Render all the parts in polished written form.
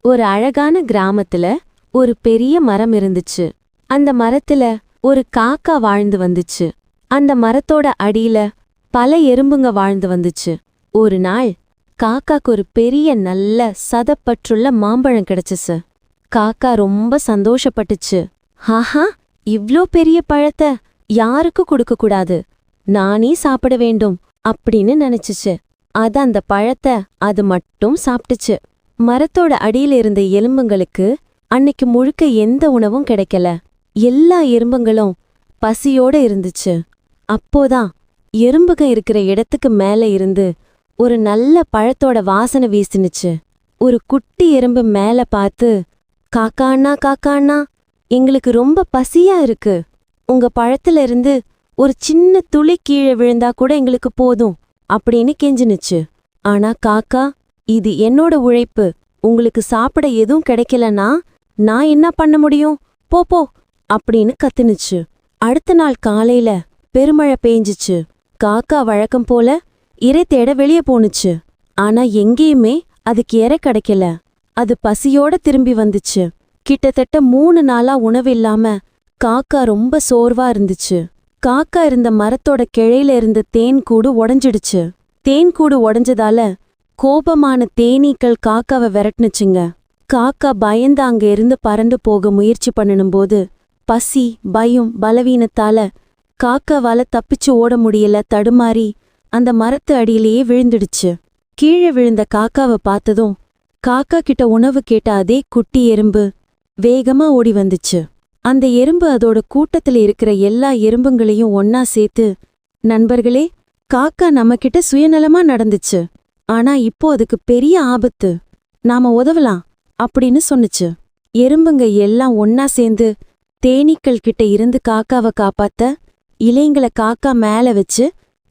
ஒரு அழகான கிராமத்துல ஒரு பெரிய மரம் இருந்துச்சு. அந்த மரத்துல ஒரு காக்கா வாழ்ந்து வந்துச்சு. அந்த மரத்தோட அடியில பல எறும்புங்க வாழ்ந்து வந்துச்சு. ஒரு நாள் காக்காக்கு ஒரு பெரிய நல்ல சதப்பற்றுள்ள மாம்பழம் கிடைச்சுச்சு. காக்கா ரொம்ப சந்தோஷப்பட்டுச்சு. ஆஹா, இவ்ளோ பெரிய பழத்தை யாருக்கு கொடுக்க கூடாது, நானே சாப்பிட வேண்டும் அப்படின்னு நினைச்சுச்சு. அந்த பழத்தை அது மட்டும் சாப்பிட்டுச்சு. மரத்தோட அடியில இருந்த எலும்புங்களுக்கு அன்னைக்கு முழுக்க எந்த உணவும் கிடைக்கல. எல்லா எறும்புங்களும் பசியோட இருந்துச்சு. அப்போதான் எறும்புக இருக்கிற இடத்துக்கு மேல இருந்து ஒரு நல்ல பழத்தோட வாசனை வீசினுச்சு. ஒரு குட்டி எறும்பு மேல பார்த்து, காக்காண்ணா காக்காண்ணா, எங்களுக்கு ரொம்ப பசியா இருக்கு. உங்க பழத்துல இருந்து ஒரு சின்ன துளி கீழே விழுந்தா கூட எங்களுக்கு போதும் அப்படின்னு கெஞ்சினுச்சு. ஆனா காக்கா, இது என்னோட உழைப்பு, உங்களுக்கு சாப்பிட எதுவும் கிடைக்கலனா நான் என்ன பண்ண முடியும், போ போ அப்படின்னு கத்துனுச்சு. அடுத்த நாள் காலையில பெருமழை பெஞ்சிச்சு. காக்கா வழக்கம் போல இரை தேட வெளியே போனுச்சு. ஆனா எங்கேயுமே அதுக்கு இரை கிடைக்கல. அது பசியோட திரும்பி வந்துச்சு. கிட்டத்தட்ட 3 நாளா உணவு இல்லாம காக்கா ரொம்ப சோர்வா இருந்துச்சு. காக்கா இருந்த மரத்தோட கிளையில இருந்த தேன் கூடு உடைஞ்சிடுச்சு. தேன் கூடு உடைஞ்சதால கோபமான தேனீக்கள் காக்காவை விரட்டுனுச்சுங்க. காக்கா பயந்து அங்க இருந்து பறந்து போக முயற்சி பண்ணணும்போது பசி, பயம், பலவீனத்தால காக்காவால தப்பிச்சு ஓட முடியல. தடுமாறி அந்த மரத்து அடியிலேயே விழுந்துடுச்சு. கீழே விழுந்த காக்காவை பார்த்ததும் காக்கா கிட்ட உணவு கேட்ட அதே குட்டி எறும்பு வேகமா ஓடி வந்துச்சு. அந்த எறும்பு அதோட கூட்டத்துல இருக்கிற எல்லா எறும்புங்களையும் ஒன்னா சேர்த்து, நண்பர்களே, காக்கா நம்மகிட்ட சுயநலமா நடந்துச்சு, ஆனா இப்போ அதுக்கு பெரிய ஆபத்து, நாம உதவலாம் அப்படின்னு சொன்னுச்சு. எறும்புங்க எல்லாம் ஒன்னா சேர்ந்து தேனீக்கள் கிட்ட இருந்து காக்காவை காப்பாத்த இலைங்களை காக்கா மேல வச்சு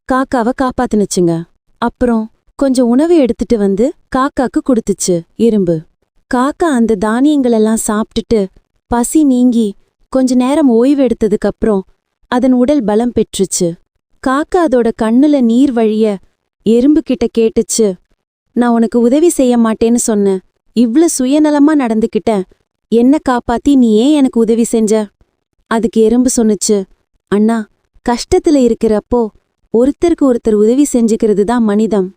காக்காவை காப்பாத்துனுச்சுங்க. அப்புறம் கொஞ்சம் உணவு எடுத்துட்டு வந்து காக்காக்கு கொடுத்துச்சு எறும்பு. காக்கா அந்த தானியங்களெல்லாம் சாப்பிட்டுட்டு பசி நீங்கி கொஞ்ச நேரம் ஓய்வு எடுத்ததுக்கு அப்புறம் அதன் உடல் பலம் பெற்றுச்சு. காக்கா அதோட கண்ணுல நீர் வழிய எறும்பு கிட்ட கேட்டுச்சு, நான் உனக்கு உதவி செய்ய மாட்டேன்னு சொன்னேன், இவ்ளோ சுயநலமா நடந்துக்கிட்ட, என்ன காப்பாத்தி நீ ஏன் எனக்கு உதவி செஞ்ச? அதுக்கு எறும்பு சொன்னுச்சு, அண்ணா, கஷ்டத்துல இருக்கிறப்போ ஒருத்தருக்கு ஒருத்தர் உதவி செஞ்சுக்கிறது தான் மனிதம்.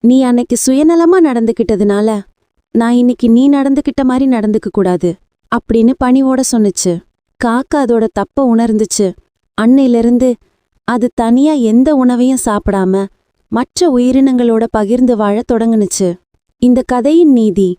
நீ அன்னைக்கு சுயநலமா நடந்துக்கிட்டதுனால நான் இன்னைக்கு நீ நடந்துக்கிட்ட மாதிரி நடந்துக்க கூடாது அப்படின்னு பணிவோட சொன்னுச்சு. காக்கா அதோட தப்ப உணர்ந்துச்சு. அன்னையிலிருந்து அது தனியா எந்த உணவையும் சாப்பிடாம மற்ற உயிரினங்களோட பகிர்ந்து வாழத் தொடங்குனுச்சு. இந்த கதையின் நீதி,